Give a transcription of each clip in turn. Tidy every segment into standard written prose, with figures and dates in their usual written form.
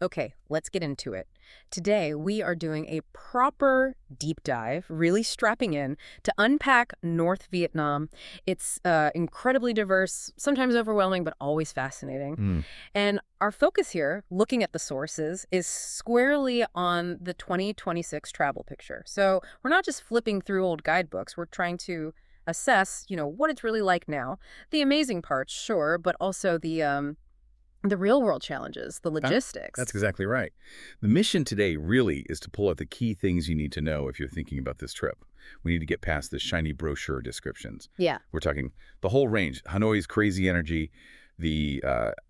Okay, let's get into it. Today, we are doing a proper deep dive, really strapping in to unpack North Vietnam. It's incredibly diverse, sometimes overwhelming, but always fascinating. Mm, And our focus here, looking at the sources, is squarely on the 2026 travel picture. So we're not just flipping through old guidebooks, we're trying to assess, what it's really like now. The amazing parts, sure, but also the real world challenges, the that, logistics. that's exactly right. The mission today really is to pull out the key things you need to know if you're thinking about this trip. We need to get past the shiny brochure descriptions. Yeah. We're talking the whole range. Hanoi's crazy energy, the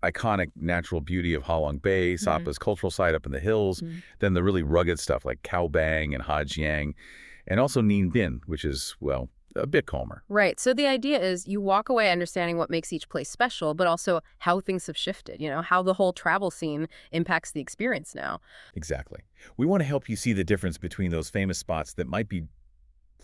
iconic natural beauty of Halong Bay, Mhm. Sapa's cultural site up in the hills, Mhm. then the really rugged stuff like Cao Bang and Giang, and also Ninh Binh, which is, well, a bit calmer. Right. So the idea is you walk away understanding what makes each place special, but also how things have shifted, how the whole travel scene impacts the experience now. Exactly. We want to help you see the difference between those famous spots that might be,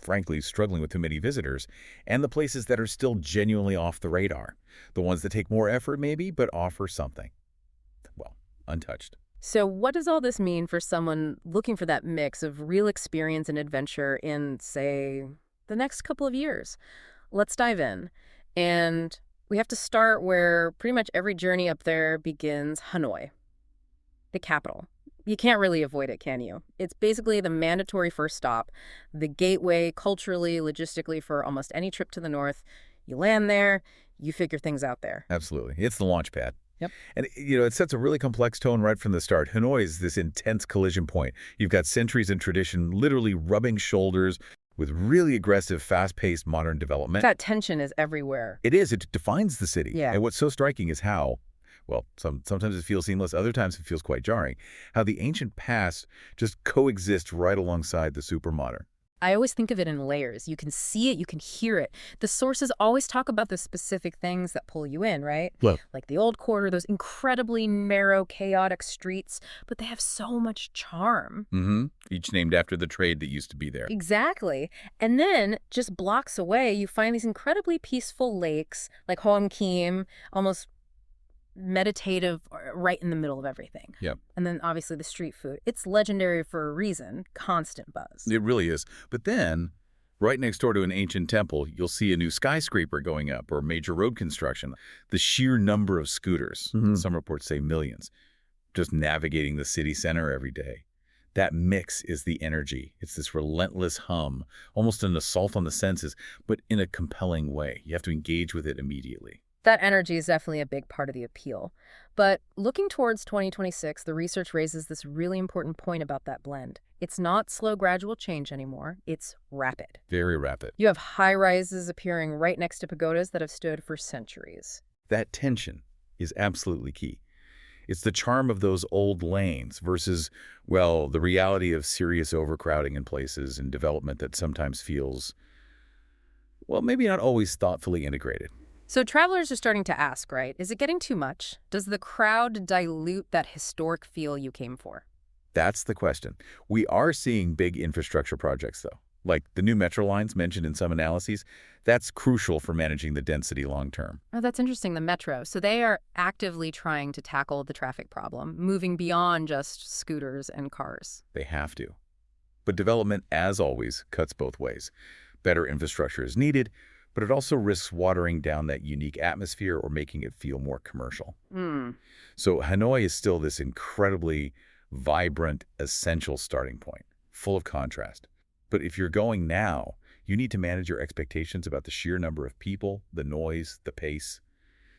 frankly, struggling with too many visitors and the places that are still genuinely off the radar. The ones that take more effort, maybe, but offer something. Well, untouched. So what does all this mean for someone looking for that mix of real experience and adventure in, say, the next couple of years? Let's dive in. And we have to start where pretty much every journey up there begins: Hanoi, the capital. You can't really avoid it, can you? It's basically the mandatory first stop, the gateway culturally, logistically for almost any trip to the north. You land there, you figure things out there. Absolutely. It's the launch pad. Yep. And, it sets a really complex tone right from the start. Hanoi is this intense collision point. You've got centuries in tradition literally rubbing shoulders with really aggressive, fast-paced modern development. That tension is everywhere. It is. It defines the city. Yeah. And what's so striking is how, well, sometimes it feels seamless, other times it feels quite jarring, how the ancient past just coexists right alongside the super modern. I always think of it in layers. You can see it, you can hear it. The sources always talk about the specific things that pull you in, right? Well, Like the old quarter, those incredibly narrow, chaotic streets, but they have so much charm. each named after the trade that used to be there. Exactly. And then just blocks away, you find these incredibly peaceful lakes, like Hoang Kim, almost meditative, right in the middle of everything. Yep. And then obviously the street food. It's legendary for a reason, constant buzz. It really is. But then, right next door to an ancient temple, you'll see a new skyscraper going up or major road construction. The sheer number of scooters, some reports say millions, just navigating the city center every day. That mix is the energy. It's this relentless hum, almost an assault on the senses, but in a compelling way. You have to engage with it immediately. That energy is definitely a big part of the appeal. But looking towards 2026, the research raises this really important point about that blend. It's not slow, gradual change anymore. It's rapid. Very rapid. You have high-rises appearing right next to pagodas that have stood for centuries. That tension is absolutely key. It's the charm of those old lanes versus, well, the reality of serious overcrowding in places and development that sometimes feels, well, maybe not always thoughtfully integrated. So travelers are starting to ask, right? Is it getting too much? Does the crowd dilute that historic feel you came for? That's the question. We are seeing big infrastructure projects, though, like the new metro lines mentioned in some analyses. That's crucial for managing the density long term. Oh, that's interesting, the metro. So they are actively trying to tackle the traffic problem, moving beyond just scooters and cars. They have to. But development, as always, cuts both ways. Better infrastructure is needed, but it also risks watering down that unique atmosphere or making it feel more commercial. So Hanoi is still this incredibly vibrant, essential starting point, full of contrast. But if you're going now, you need to manage your expectations about the sheer number of people, the noise, the pace,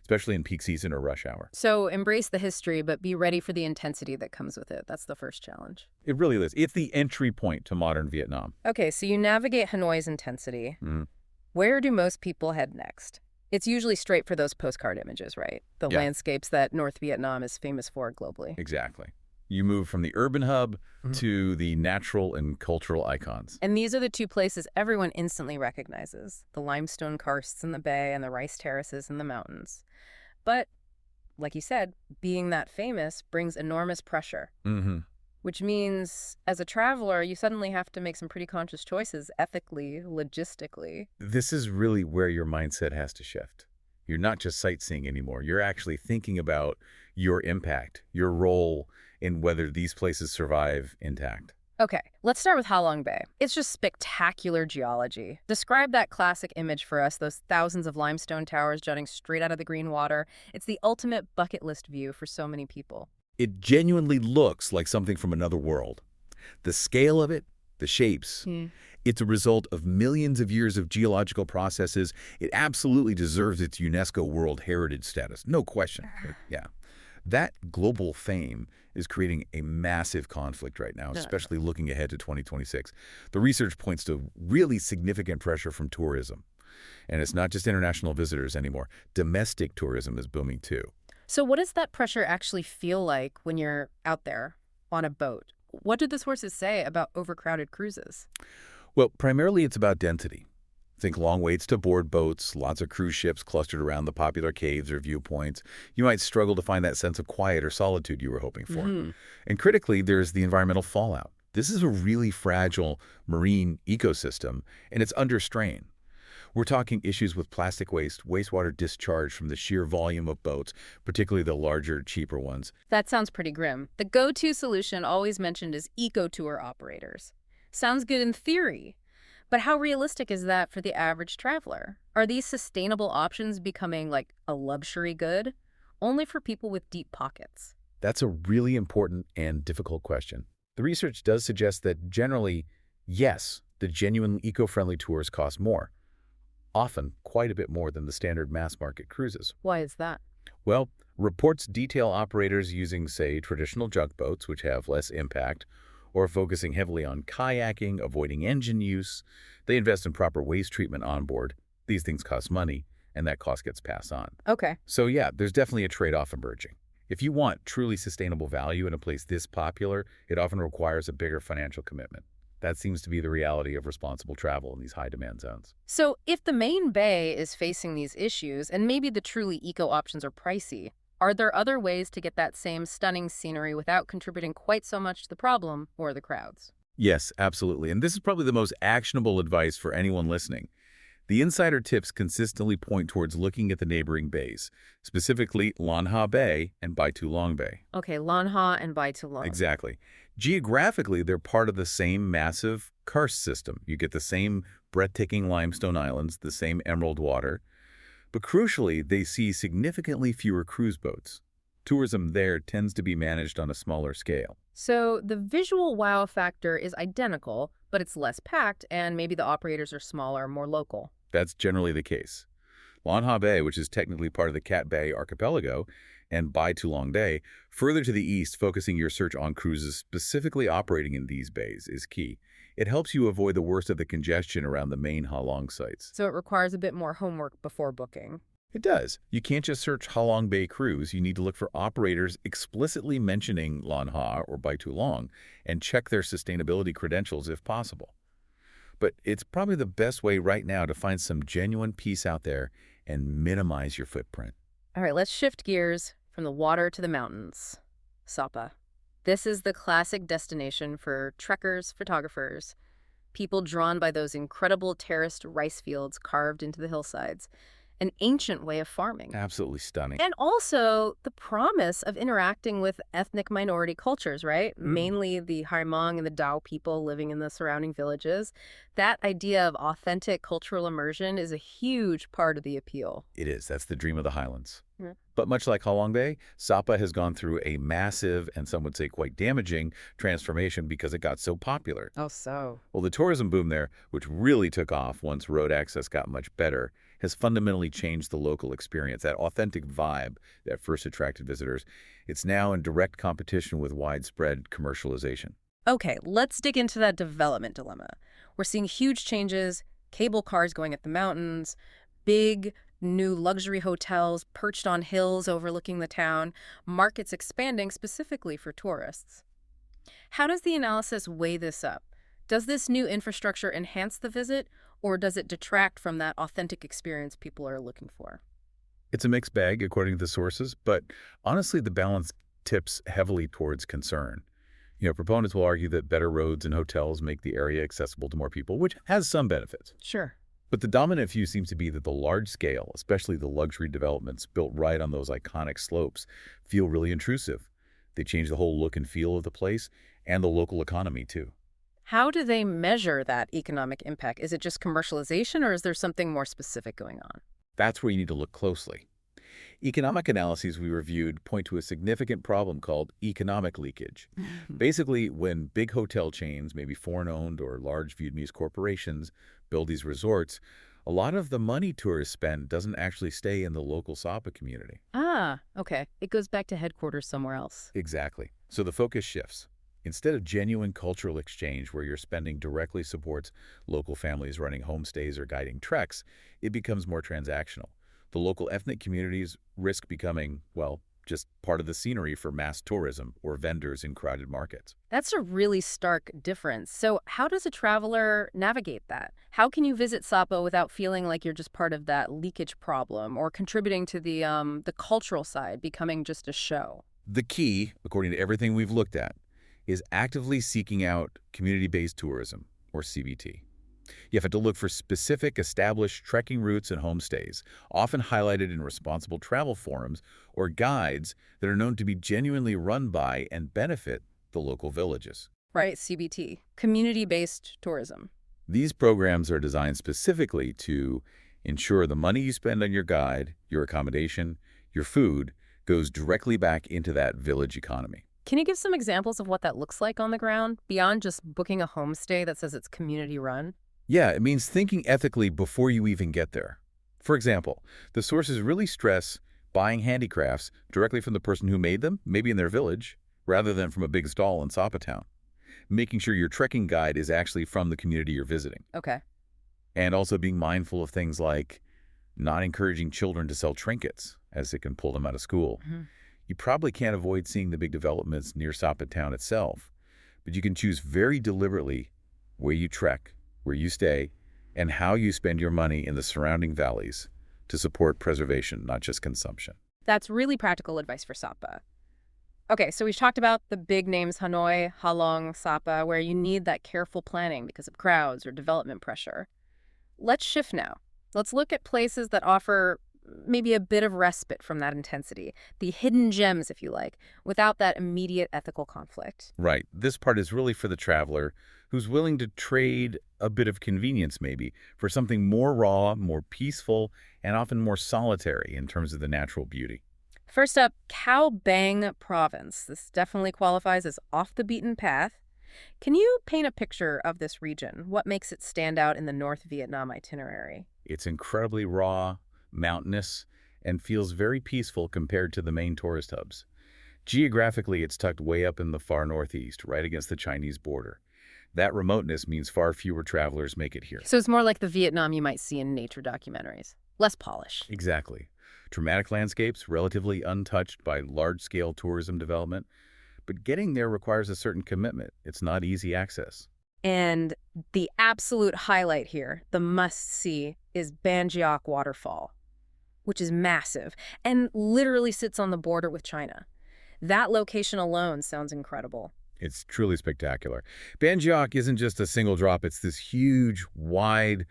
especially in peak season or rush hour. So embrace the history, but be ready for the intensity that comes with it. That's the first challenge. It really is. It's the entry point to modern Vietnam. Okay, so you navigate Hanoi's intensity. Mhm. Where do most people head next? It's usually straight for those postcard images, right? The Yeah. landscapes that North Vietnam is famous for globally. Exactly. You move from the urban hub to the natural and cultural icons. And these are the two places everyone instantly recognizes: the limestone karsts in the bay and the rice terraces in the mountains. But, like you said, being that famous brings enormous pressure, which means as a traveler, you suddenly have to make some pretty conscious choices ethically, logistically. This is really where your mindset has to shift. You're not just sightseeing anymore. You're actually thinking about your impact, your role in whether these places survive intact. Okay, let's start with Halong Bay. It's just spectacular geology. Describe that classic image for us, those thousands of limestone towers jutting straight out of the green water. It's the ultimate bucket list view for so many people. It genuinely looks like something from another world. The scale of it, the shapes, it's a result of millions of years of geological processes. It absolutely deserves its UNESCO World Heritage status, no question. Yeah. That global fame is creating a massive conflict right now, especially looking ahead to 2026. The research points to really significant pressure from tourism. And it's not just international visitors anymore. Domestic tourism is booming too. So what does that pressure actually feel like when you're out there on a boat? What do the sources say about overcrowded cruises? Well, primarily it's about density. Think long waits to board boats, lots of cruise ships clustered around the popular caves or viewpoints. You might struggle to find that sense of quiet or solitude you were hoping for. And critically, there's the environmental fallout. This is a really fragile marine ecosystem, and it's under strain. We're talking issues with plastic waste, wastewater discharge from the sheer volume of boats, particularly the larger, cheaper ones. That sounds pretty grim. The go-to solution always mentioned is eco-tour operators. Sounds good in theory. But how realistic is that for the average traveler? Are these sustainable options becoming like a luxury good, only for people with deep pockets? That's a really important and difficult question. The research does suggest that generally, yes, the genuine eco-friendly tours cost more, often quite a bit more than the standard mass market cruises. Why is that? Well, reports detail operators using, say, traditional junk boats, which have less impact, or focusing heavily on kayaking, avoiding engine use. They invest in proper waste treatment on board. These things cost money, and that cost gets passed on. Okay. So yeah, there's definitely a trade-off emerging. If you want truly sustainable value in a place this popular, it often requires a bigger financial commitment. That seems to be the reality of responsible travel in these high-demand zones. So if the main bay is facing these issues, and maybe the truly eco options are pricey, are there other ways to get that same stunning scenery without contributing quite so much to the problem or the crowds? Yes, absolutely. And this is probably the most actionable advice for anyone listening. The insider tips consistently point towards looking at the neighboring bays, specifically Lan Ha Bay and Bai Tu Long Bay. Okay, Lan Ha and Bai Tu Long. Exactly. Geographically, they're part of the same massive karst system. You get the same breathtaking limestone islands, the same emerald water. But crucially, they see significantly fewer cruise boats. Tourism there tends to be managed on a smaller scale. So the visual wow factor is identical, but it's less packed, and maybe the operators are smaller, more local. That's generally the case. Lan Ha Bay, which is technically part of the Cat Bay archipelago, and Bai Tu Long Bay, further to the east, focusing your search on cruises specifically operating in these bays is key. It helps you avoid the worst of the congestion around the main Halong sites. So it requires a bit more homework before booking. It does. You can't just search Halong Bay Cruise. You need to look for operators explicitly mentioning Lan Ha or Bai Tu Long and check their sustainability credentials if possible. But it's probably the best way right now to find some genuine peace out there and minimize your footprint. All right, let's shift gears from the water to the mountains. Sapa. This is the classic destination for trekkers, photographers, people drawn by those incredible terraced rice fields carved into the hillsides. An ancient way of farming. Absolutely stunning. And also the promise of interacting with ethnic minority cultures, right? Mainly the Hmong and the Dao people living in the surrounding villages. That idea of authentic cultural immersion is a huge part of the appeal. It is. That's the dream of the Highlands. But much like Halong Bay, Sapa has gone through a massive, and some would say quite damaging, transformation because it got so popular. Oh, so. Well, the tourism boom there, which really took off once road access got much better, has fundamentally changed the local experience. That authentic vibe that first attracted visitors, it's now in direct competition with widespread commercialization. Okay, let's dig into that development dilemma. We're seeing huge changes, cable cars going up the mountains, big new luxury hotels perched on hills overlooking the town, markets expanding specifically for tourists. How does the analysis weigh this up? Does this new infrastructure enhance the visit, or does it detract from that authentic experience people are looking for? It's a mixed bag, according to the sources, but honestly, the balance tips heavily towards concern. Proponents will argue that better roads and hotels make the area accessible to more people, which has some benefits. Sure. But the dominant view seems to be that the large scale, especially the luxury developments built right on those iconic slopes, feel really intrusive. They change the whole look and feel of the place and the local economy, too. How do they measure that economic impact? Is it just commercialization, or is there something more specific going on? That's where you need to look closely. Economic analyses we reviewed point to a significant problem called economic leakage. Basically, when big hotel chains, maybe foreign-owned or large Vietnamese corporations, build these resorts, a lot of the money tourists spend doesn't actually stay in the local Sapa community. Ah, okay. It goes back to headquarters somewhere else. Exactly. So the focus shifts. Instead of genuine cultural exchange where your spending directly supports local families running homestays or guiding treks, it becomes more transactional. The local ethnic communities risk becoming, well, just part of the scenery for mass tourism or vendors in crowded markets. That's a really stark difference. So how does a traveler navigate that? How can you visit Sapa without feeling like you're just part of that leakage problem or contributing to the cultural side, becoming just a show? The key, according to everything we've looked at, is actively seeking out community-based tourism, or CBT. You have to look for specific established trekking routes and homestays, often highlighted in responsible travel forums or guides that are known to be genuinely run by and benefit the local villages. Right, CBT, community-based tourism. These programs are designed specifically to ensure the money you spend on your guide, your accommodation, your food goes directly back into that village economy. Can you give some examples of what that looks like on the ground, beyond just booking a homestay that says it's community-run? Yeah, it means thinking ethically before you even get there. For example, the sources really stress buying handicrafts directly from the person who made them, maybe in their village, rather than from a big stall in Sapa Town. Making sure your trekking guide is actually from the community you're visiting. Okay. And also being mindful of things like not encouraging children to sell trinkets, as it can pull them out of school. You probably can't avoid seeing the big developments near Sapa Town itself, but you can choose very deliberately where you trek, where you stay, and how you spend your money in the surrounding valleys to support preservation, not just consumption. That's really practical advice for Sapa. Okay, so we've talked about the big names Hanoi, Halong, Sapa, where you need that careful planning because of crowds or development pressure. Let's shift now. Let's look at places that offer maybe a bit of respite from that intensity, the hidden gems, if you like, without that immediate ethical conflict. Right. This part is really for the traveler who's willing to trade a bit of convenience, maybe, for something more raw, more peaceful, and often more solitary in terms of the natural beauty. First up, Cao Bang Province. This definitely qualifies as off the beaten path. Can you paint a picture of this region? What makes it stand out in the North Vietnam itinerary? It's incredibly raw, mountainous, and feels very peaceful compared to the main tourist hubs. Geographically, it's tucked way up in the far northeast, right against the Chinese border. That remoteness means far fewer travelers make it here. So it's more like the Vietnam you might see in nature documentaries. Less polished. Exactly. Dramatic landscapes, relatively untouched by large-scale tourism development. But getting there requires a certain commitment. It's not easy access. And the absolute highlight here, the must-see, is Ban Giok Waterfall, which is massive and literally sits on the border with China. That location alone sounds incredible. It's truly spectacular. Ban Giok isn't just a single drop. It's this huge, wide,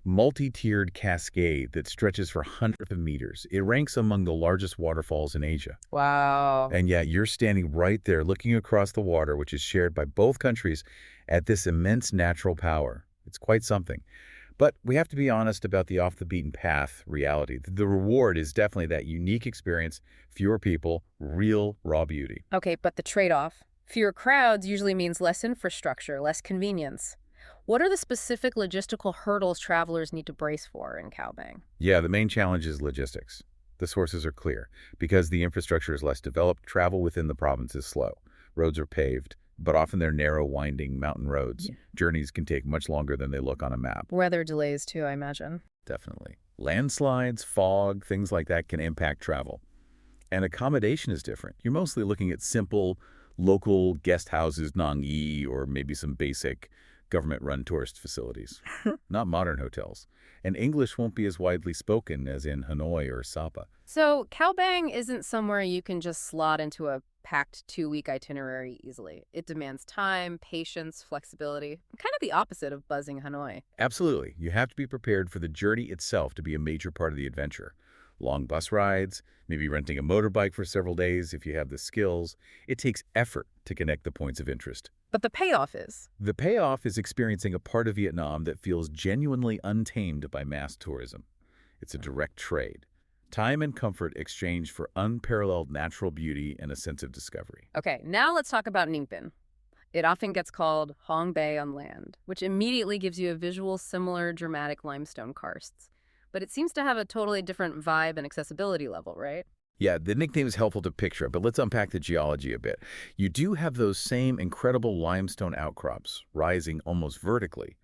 multi-tiered cascade that stretches for hundreds of meters. It ranks among the largest waterfalls in Asia. Wow. And yet you're standing right there looking across the water, which is shared by both countries, at this immense natural power. It's quite something. But we have to be honest about the off-the-beaten-path reality. The reward is definitely that unique experience, fewer people, real raw beauty. Okay, but the trade-off? Fewer crowds usually means less infrastructure, less convenience. What are the specific logistical hurdles travelers need to brace for in Cao Bang? Yeah, the main challenge is logistics. The sources are clear. Because the infrastructure is less developed, travel within the province is slow. Roads are paved, but often they're narrow, winding mountain roads. Yeah. Journeys can take much longer than they look on a map. Weather delays, too, I imagine. Definitely. Landslides, fog, things like that can impact travel. And accommodation is different. You're mostly looking at simple, local guest houses, Nang Yi, or maybe some basic government-run tourist facilities, not modern hotels. And English won't be as widely spoken as in Hanoi or Sapa. So Cao Bang isn't somewhere you can just slot into a packed 2-week itinerary easily. It demands time, patience, flexibility, kind of the opposite of buzzing Hanoi. Absolutely. You have to be prepared for the journey itself to be a major part of the adventure. long bus rides, maybe renting a motorbike for several days if you have the skills. It takes effort to connect the points of interest. But the payoff is? The payoff is experiencing a part of Vietnam that feels genuinely untamed by mass tourism. It's a direct trade. Time and comfort exchanged for unparalleled natural beauty and a sense of discovery. Okay, now let's talk about Ninh Binh. It often gets called Halong Bay on land, which immediately gives you a visual similar dramatic limestone karsts. But it seems to have a totally different vibe and accessibility level, right? Yeah, the nickname is helpful to picture, but let's unpack the geology a bit. You do have those same incredible limestone outcrops rising almost vertically.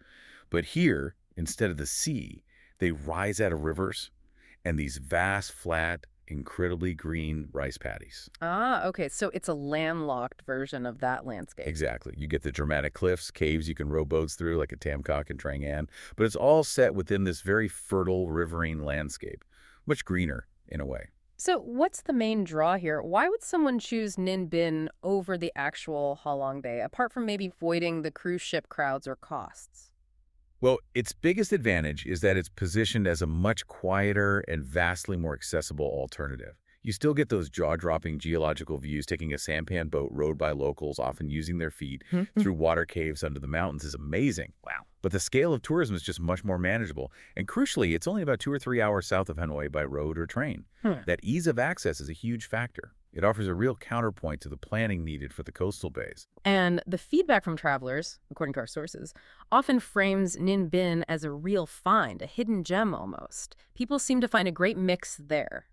But here, instead of the sea, they rise out of rivers and these vast, flat, incredibly green rice paddies. Ah, okay, so it's a landlocked version of that landscape. Exactly. You get the dramatic cliffs, caves you can row boats through like at Tamcock and Trang An, but it's all set within this very fertile riverine landscape, much greener in a way. So what's the main draw here? Why would someone choose Ninh Binh over the actual Halong Bay, apart from maybe avoiding the cruise ship crowds or costs? Well, its biggest advantage is that it's positioned as a much quieter and vastly more accessible alternative. You still get those jaw-dropping geological views. Taking a sampan boat rowed by locals, often using their feet, through water caves under the mountains is amazing. Wow. But the scale of tourism is just much more manageable. And crucially, it's only about 2 or 3 hours south of Hanoi by road or train. That ease of access is a huge factor. It offers a real counterpoint to the planning needed for the coastal bays. And the feedback from travelers, according to our sources, often frames Ninh Binh as a real find, a hidden gem almost. People seem to find a great mix there.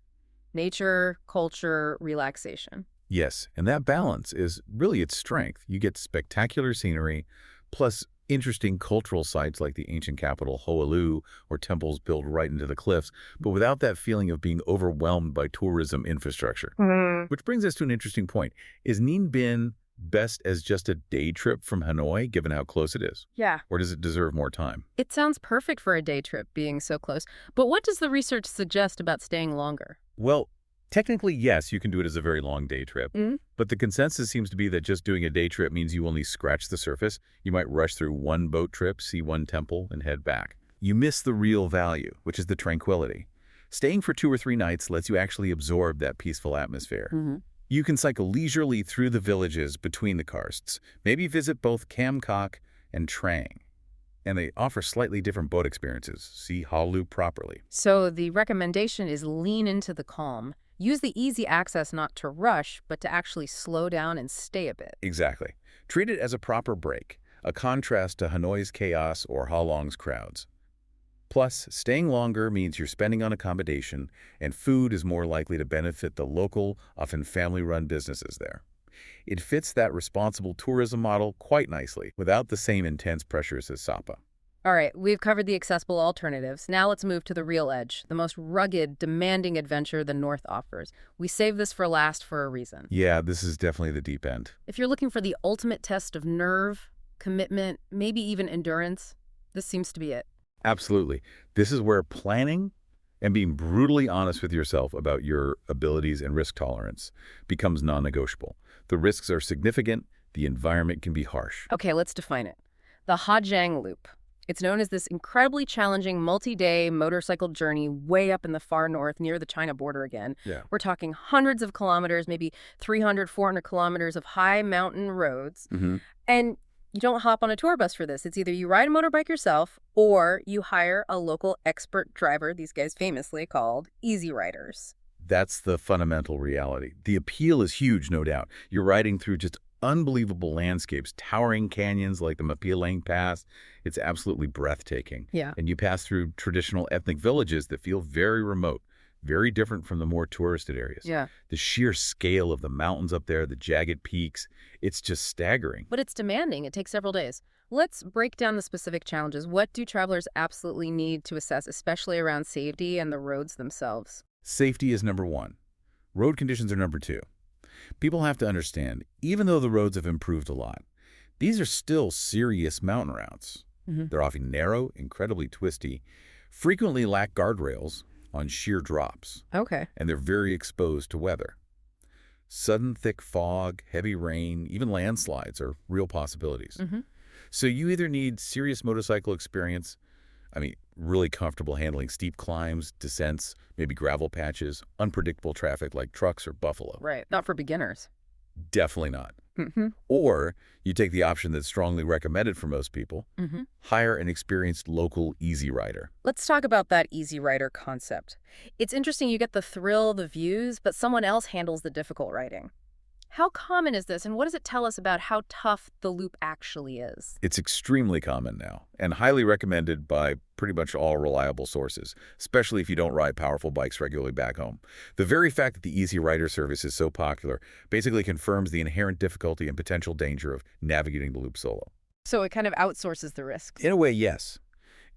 Nature, culture, relaxation. Yes, and that balance is really its strength. You get spectacular scenery, plus interesting cultural sites like the ancient capital Ho'olu, or temples built right into the cliffs, but without that feeling of being overwhelmed by tourism infrastructure. Which brings us to an interesting point. Is Ninh Binh best as just a day trip from Hanoi, given how close it is? Yeah. Or does it deserve more time? It sounds perfect for a day trip, being so close. But what does the research suggest about staying longer? Well, technically, yes, you can do it as a very long day trip. But the consensus seems to be that just doing a day trip means you only scratch the surface. You might rush through one boat trip, see one temple, and head back. You miss the real value, which is the tranquility. Staying for 2 or 3 nights lets you actually absorb that peaceful atmosphere. You can cycle leisurely through the villages between the karsts, maybe visit both Kam Kok and Trang. And they offer slightly different boat experiences. See Halu properly. So the recommendation is lean into the calm. Use the easy access not to rush, but to actually slow down and stay a bit. Exactly. Treat it as a proper break, a contrast to Hanoi's chaos or Halong's crowds. Plus, staying longer means you're spending on accommodation, and food is more likely to benefit the local, often family-run businesses there. It fits that responsible tourism model quite nicely, without the same intense pressures as Sapa. All right, we've covered the accessible alternatives. Now let's move to the real edge, the most rugged, demanding adventure the North offers. We saved this for last for a reason. Yeah, this is definitely the deep end. If you're looking for the ultimate test of nerve, commitment, maybe even endurance, this seems to be it. Absolutely. This is where planning and being brutally honest with yourself about your abilities and risk tolerance becomes non-negotiable. The risks are significant. The environment can be harsh. Okay, let's define it. The Giang Loop. It's known as this incredibly challenging multi-day motorcycle journey way up in the far north near the China border again. Yeah. We're talking hundreds of kilometers, maybe 300, 400 kilometers of high mountain roads. And you don't hop on a tour bus for this. It's either you ride a motorbike yourself or you hire a local expert driver, these guys famously called Easy Riders. That's the fundamental reality. The appeal is huge, no doubt. You're riding through just unbelievable landscapes, towering canyons like the Mapialang Pass. It's absolutely breathtaking. Yeah. And you pass through traditional ethnic villages that feel very remote, very different from the more touristed areas. Yeah. The sheer scale of the mountains up there, the jagged peaks, it's just staggering. But it's demanding. It takes several days. Let's break down the specific challenges. What do travelers absolutely need to assess, especially around safety and the roads themselves? Safety is number 1. Road conditions are number 2. People have to understand, even though the roads have improved a lot, these are still serious mountain routes. They're often narrow, incredibly twisty, frequently lack guardrails on sheer drops. Okay. And they're very exposed to weather. Sudden thick fog, heavy rain, even landslides are real possibilities. So you either need serious motorcycle experience, really comfortable handling steep climbs, descents, maybe gravel patches, unpredictable traffic like trucks or buffalo. Right. Not for beginners. Definitely not. Mm-hmm. Or you take the option that's strongly recommended for most people, Mm-hmm. hire an experienced local easy rider. Let's talk about that easy rider concept. It's interesting you get the thrill, the views, but someone else handles the difficult riding. How common is this, and what does it tell us about how tough the loop actually is? It's extremely common now and highly recommended by pretty much all reliable sources, especially if you don't ride powerful bikes regularly back home. The very fact that the Easy Rider service is so popular basically confirms the inherent difficulty and potential danger of navigating the loop solo. So it kind of outsources the risks. In a way, yes.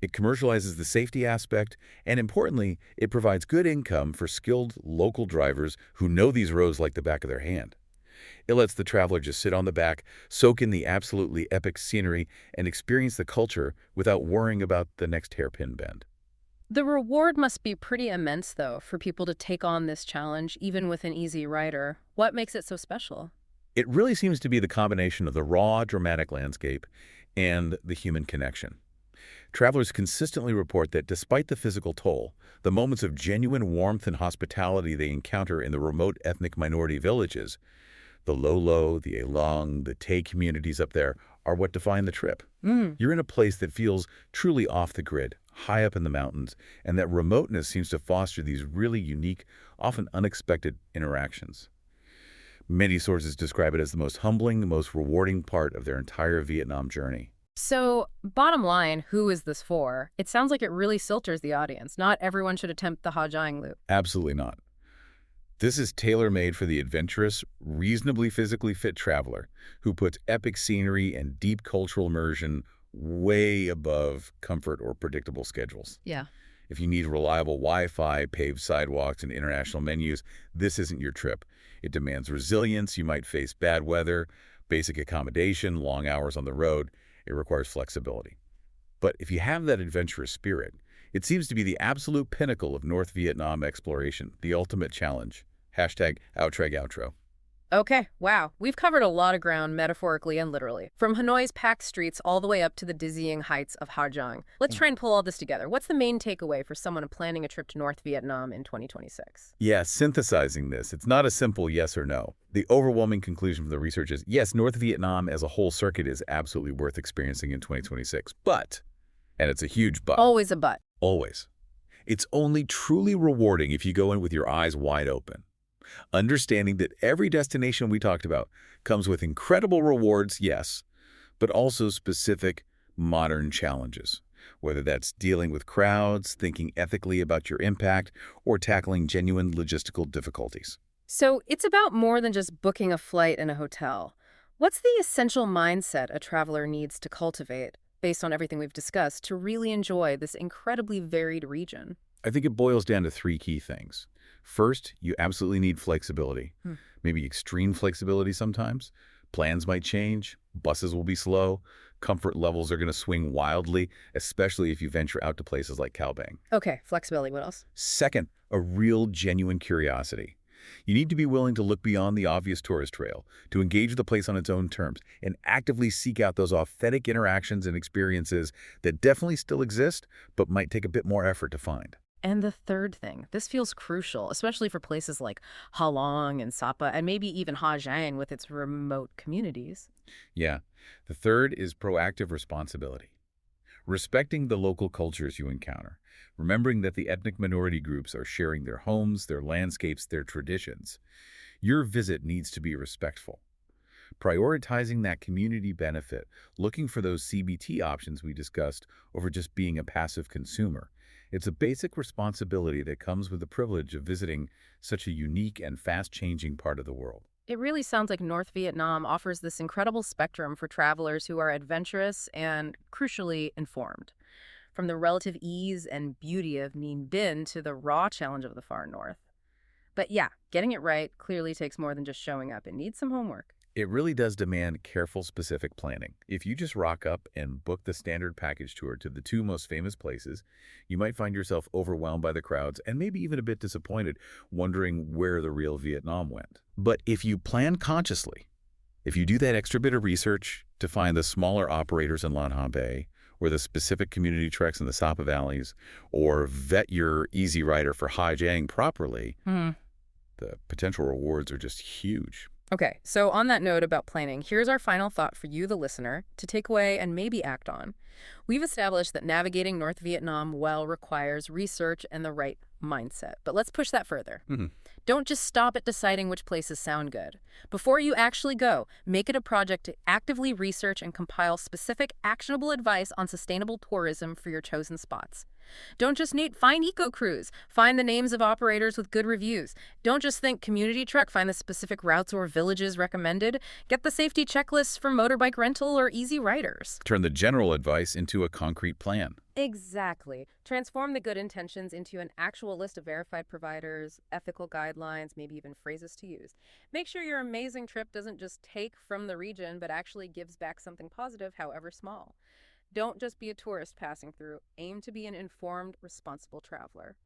It commercializes the safety aspect, and importantly, it provides good income for skilled local drivers who know these roads like the back of their hand. It lets the traveler just sit on the back, soak in the absolutely epic scenery, and experience the culture without worrying about the next hairpin bend. The reward must be pretty immense, though, for people to take on this challenge, even with an easy rider. What makes it so special? It really seems to be the combination of the raw, dramatic landscape and the human connection. Travelers consistently report that despite the physical toll, the moments of genuine warmth and hospitality they encounter in the remote ethnic minority villages, the Lolo, the Halong, the Tay communities up there, are what define the trip. You're in a place that feels truly off the grid, high up in the mountains, and that remoteness seems to foster these really unique, often unexpected interactions. Many sources describe it as the most humbling, the most rewarding part of their entire Vietnam journey. So, bottom line, who is this for? It sounds like it really filters the audience. Not everyone should attempt the Ha Giang loop. Absolutely not. This is tailor-made for the adventurous, reasonably physically fit traveler who puts epic scenery and deep cultural immersion way above comfort or predictable schedules. Yeah. If you need reliable Wi-Fi, paved sidewalks, and international menus, this isn't your trip. It demands resilience. You might face bad weather, basic accommodation, long hours on the road. It requires flexibility. But if you have that adventurous spirit, it seems to be the absolute pinnacle of North Vietnam exploration, the ultimate challenge. #outreg_outro. Okay, wow. We've covered a lot of ground metaphorically and literally. From Hanoi's packed streets all the way up to the dizzying heights of Ha Giang. Let's try and pull all this together. What's the main takeaway for someone planning a trip to North Vietnam in 2026? Yeah, synthesizing this, it's not a simple yes or no. The overwhelming conclusion from the research is, yes, North Vietnam as a whole circuit is absolutely worth experiencing in 2026. But, and it's a huge but. Always a but. Always. It's only truly rewarding if you go in with your eyes wide open. Understanding that every destination we talked about comes with incredible rewards, yes, but also specific modern challenges, whether that's dealing with crowds, thinking ethically about your impact, or tackling genuine logistical difficulties. So it's about more than just booking a flight and a hotel. What's the essential mindset a traveler needs to cultivate, based on everything we've discussed, to really enjoy this incredibly varied region? I think it boils down to three key things. First, you absolutely need flexibility, maybe extreme flexibility sometimes. Plans might change, buses will be slow, comfort levels are going to swing wildly, especially if you venture out to places like Cao Bang. Okay, flexibility. What else? Second, a real genuine curiosity. You need to be willing to look beyond the obvious tourist trail, to engage the place on its own terms, and actively seek out those authentic interactions and experiences that definitely still exist, but might take a bit more effort to find. And the third thing, this feels crucial, especially for places like Halong and Sapa, and maybe even Ha Giang with its remote communities. Yeah. The third is proactive responsibility. Respecting the local cultures you encounter, remembering that the ethnic minority groups are sharing their homes, their landscapes, their traditions. Your visit needs to be respectful. Prioritizing that community benefit, looking for those CBT options we discussed over just being a passive consumer. It's a basic responsibility that comes with the privilege of visiting such a unique and fast-changing part of the world. It really sounds like North Vietnam offers this incredible spectrum for travelers who are adventurous and, crucially, informed. From the relative ease and beauty of Ninh Binh to the raw challenge of the far north. But yeah, getting it right clearly takes more than just showing up. It needs some homework. It really does demand careful, specific planning. If you just rock up and book the standard package tour to the two most famous places, you might find yourself overwhelmed by the crowds and maybe even a bit disappointed, wondering where the real Vietnam went. But if you plan consciously, if you do that extra bit of research to find the smaller operators in Lan Ha Bay or the specific community treks in the Sapa valleys, or vet your easy rider for high Giang properly, the potential rewards are just huge. Okay, so on that note about planning, here's our final thought for you, the listener, to take away and maybe act on. We've established that navigating North Vietnam well requires research and the right mindset. But let's push that further. Don't just stop at deciding which places sound good. Before you actually go, make it a project to actively research and compile specific, actionable advice on sustainable tourism for your chosen spots. Don't just find eco-cruise. Find the names of operators with good reviews. Don't just think community trek. Find the specific routes or villages recommended. Get the safety checklists for motorbike rental or easy riders. Turn the general advice into a concrete plan. Exactly. Transform the good intentions into an actual list of verified providers, ethical guidelines, maybe even phrases to use. Make sure your amazing trip doesn't just take from the region, but actually gives back something positive, however small. Don't just be a tourist passing through. Aim to be an informed, responsible traveler.